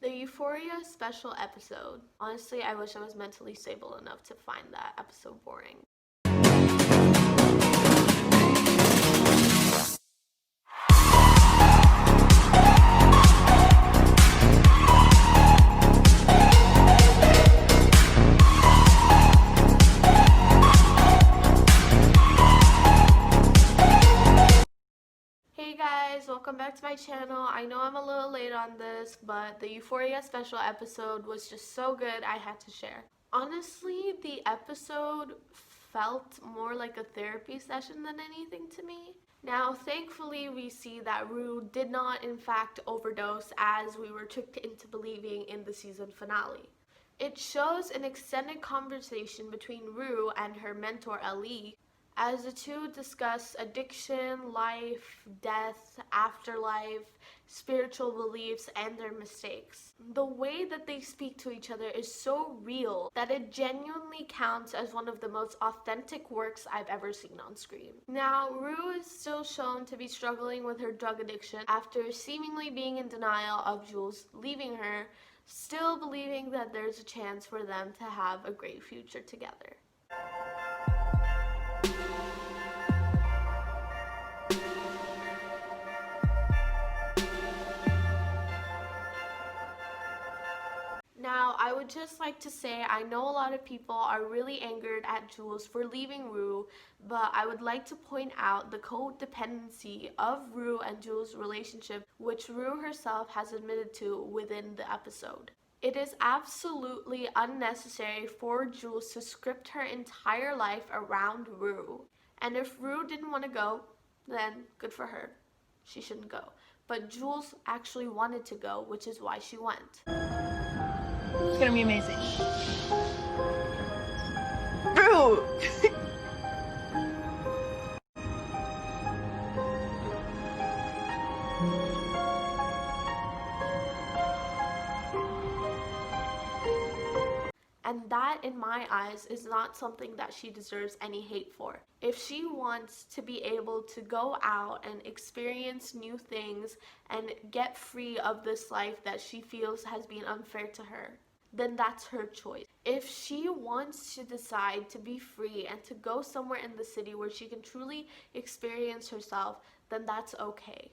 The Euphoria special episode. Honestly, I wish I was mentally stable enough to find that episode boring. Hey guys, welcome back to my channel. I know I'm a little late on this, but the Euphoria special episode was just so good I had to share. Honestly, the episode felt more like a therapy session than anything to me. Now, thankfully, we see that Rue did not in fact overdose as we were tricked into believing in the season finale. It shows an extended conversation between Rue and her mentor Ali, as the two discuss addiction, life, death, afterlife, spiritual beliefs, and their mistakes. The way that they speak to each other is so real that it genuinely counts as one of the most authentic works I've ever seen on screen. Now, Rue is still shown to be struggling with her drug addiction after seemingly being in denial of Jules leaving her, still believing that there's a chance for them to have a great future together. Now, I would just like to say I know a lot of people are really angered at Jules for leaving Rue, but I would like to point out the codependency of Rue and Jules' relationship, which Rue herself has admitted to within the episode. It is absolutely unnecessary for Jules to script her entire life around Rue. And if Rue didn't want to go, then good for her. She shouldn't go. But Jules actually wanted to go, which is why she went. It's gonna be amazing. Bro! And that, in my eyes, is not something that she deserves any hate for. If she wants to be able to go out and experience new things and get free of this life that she feels has been unfair to her, then that's her choice. If she wants to decide to be free and to go somewhere in the city where she can truly experience herself, then that's okay.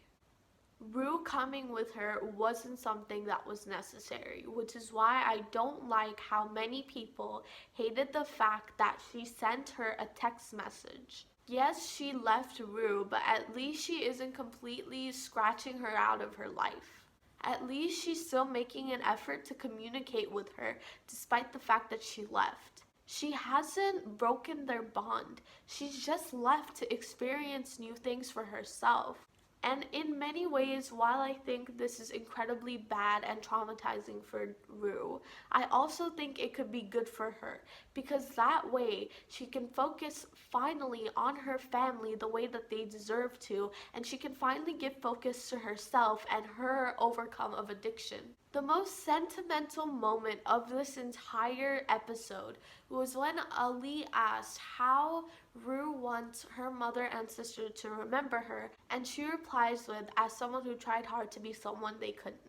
Rue coming with her wasn't something that was necessary, which is why I don't like how many people hated the fact that she sent her a text message. Yes, she left Rue, but at least she isn't completely scratching her out of her life. At least she's still making an effort to communicate with her despite the fact that she left. She hasn't broken their bond. She's just left to experience new things for herself. And in many ways, while I think this is incredibly bad and traumatizing for Rue, I also think it could be good for her, because that way she can focus finally on her family the way that they deserve to, and she can finally give focus to herself and her overcome of addiction. The most sentimental moment of this entire episode was when Ali asked how Rue wants her mother and sister to remember her, and she replies with, as someone who tried hard to be someone they couldn't.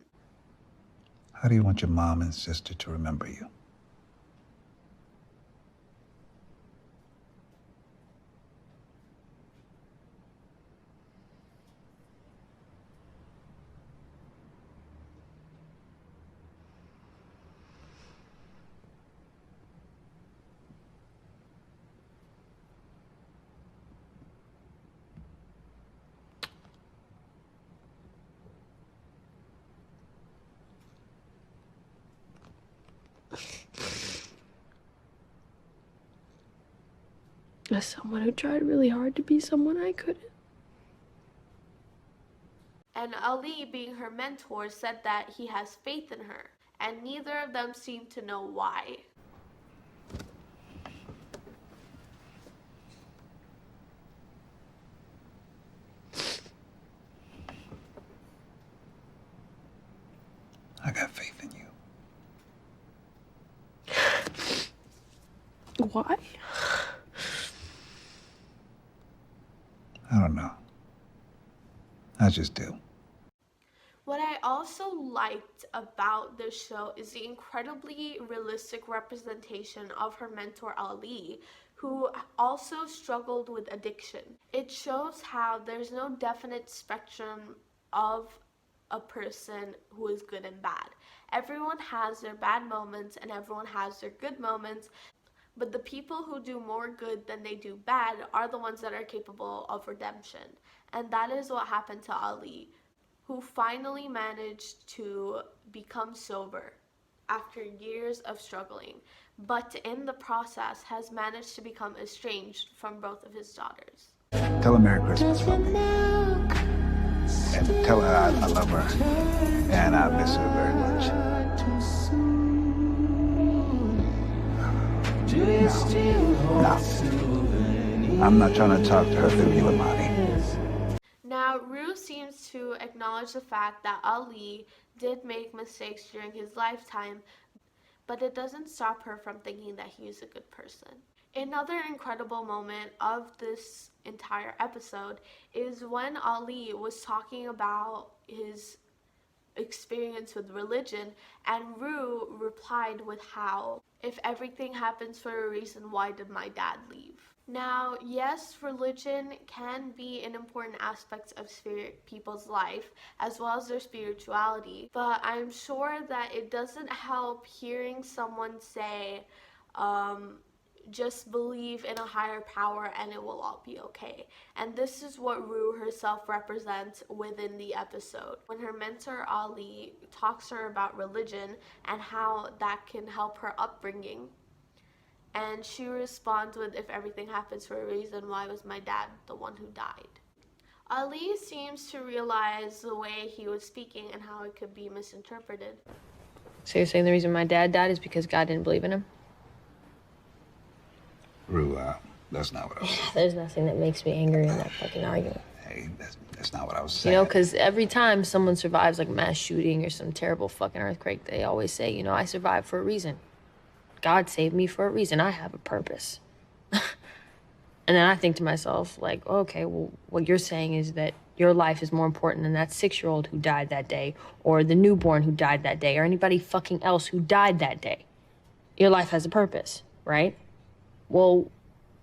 How do you want your mom and sister to remember you? As someone who tried really hard to be someone I couldn't. And Ali, being her mentor, said that he has faith in her, and neither of them seem to know why. I got faith in you. Why? I don't know. I just do. What I also liked about this show is the incredibly realistic representation of her mentor Ali, who also struggled with addiction. It shows how there's no definite spectrum of a person who is good and bad. Everyone has their bad moments and everyone has their good moments, but the people who do more good than they do bad are the ones that are capable of redemption. And that is what happened to Ali, who finally managed to become sober after years of struggling, but in the process has managed to become estranged from both of his daughters. Tell her Merry Christmas from me. And tell her I love her. And I miss her very much. No. I'm not trying to talk to her through Illimani. Now, Rue seems to acknowledge the fact that Ali did make mistakes during his lifetime, but it doesn't stop her from thinking that he is a good person. Another incredible moment of this entire episode is when Ali was talking about his experience with religion, and Rue replied with how, if everything happens for a reason, why did my dad leave? Now, yes, religion can be an important aspect of people's life, as well as their spirituality, but I'm sure that it doesn't help hearing someone say, just believe in a higher power and it will all be okay. And this is what Rue herself represents within the episode. When her mentor Ali talks to her about religion and how that can help her upbringing, and she responds with, if everything happens for a reason, why was my dad the one who died? Ali seems to realize the way he was speaking and how it could be misinterpreted. So you're saying the reason my dad died is because God didn't believe in him? Rue, that's not what I was saying. There's nothing that makes me angry in that fucking argument. Hey, that's not what I was saying. You know, because every time someone survives like a mass shooting or some terrible fucking earthquake, they always say, you know, I survived for a reason. God saved me for a reason. I have a purpose. And then I think to myself, like, okay, well, what you're saying is that your life is more important than that 6-year-old who died that day, or the newborn who died that day, or anybody fucking else who died that day. Your life has a purpose, right? Well,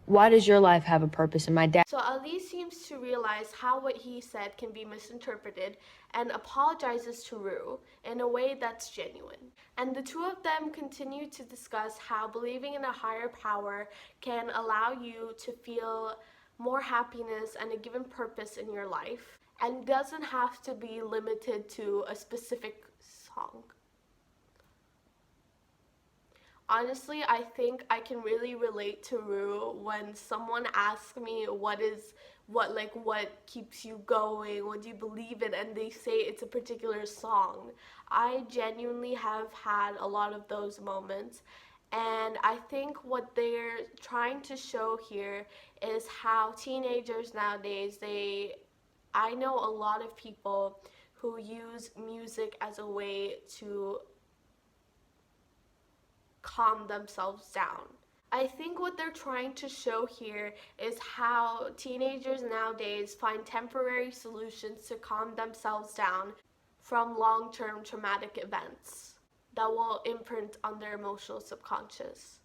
why does your life have a purpose and my dad? So Ali seems to realize how what he said can be misinterpreted and apologizes to Rue in a way that's genuine. And the two of them continue to discuss how believing in a higher power can allow you to feel more happiness and a given purpose in your life, and doesn't have to be limited to a specific song. Honestly, I think I can really relate to Rue when someone asks me what keeps you going, what do you believe in, and they say it's a particular song. I genuinely have had a lot of those moments, and I think what they're trying to show here is how teenagers nowadays, I know a lot of people who use music as a way to calm themselves down. I think what they're trying to show here is how teenagers nowadays find temporary solutions to calm themselves down from long-term traumatic events that will imprint on their emotional subconscious.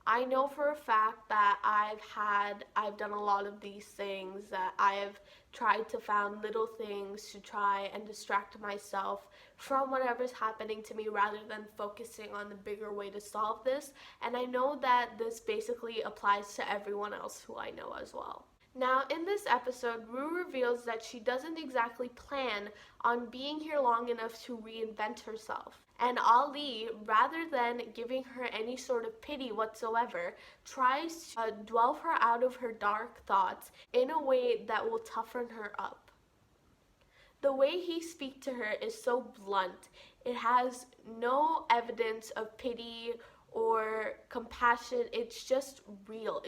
I know for a fact that I've done a lot of these things, that I have tried to find little things to try and distract myself from whatever's happening to me rather than focusing on the bigger way to solve this. And I know that this basically applies to everyone else who I know as well. Now, in this episode, Rue reveals that she doesn't exactly plan on being here long enough to reinvent herself. And Ali, rather than giving her any sort of pity whatsoever, tries to delve her out of her dark thoughts in a way that will toughen her up. The way he speaks to her is so blunt. It has no evidence of pity or compassion. It's just real.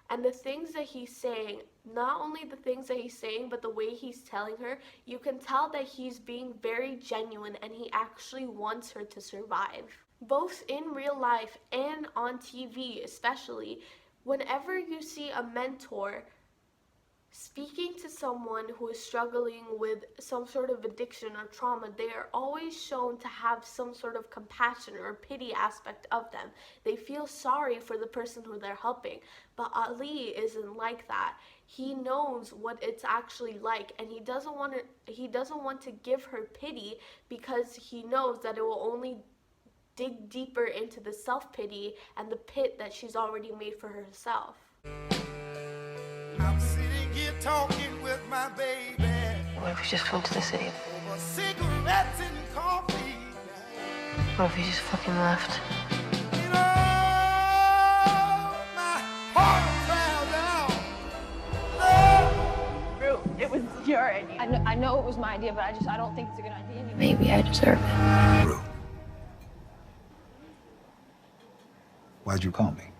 And the things that he's saying, not only the things that he's saying, but the way he's telling her, you can tell that he's being very genuine and he actually wants her to survive. Both in real life and on TV especially, whenever you see a mentor Speaking to someone who is struggling with some sort of addiction or trauma, they are always shown to have some sort of compassion or pity aspect of them. They feel sorry for the person who they're helping. But Ali isn't like that. He knows what it's actually like, and he doesn't want to give her pity because he knows that it will only dig deeper into the self-pity and the pit that she's already made for herself. I'm sitting here talking with my baby. What if we just flew to the city? Over cigarettes and coffee. What if we just fucking left? You know, my heart fell down. Rue, it was your idea. I know it was my idea, but I don't think it's a good idea anymore. Maybe I deserve it. Rue. Why'd you call me?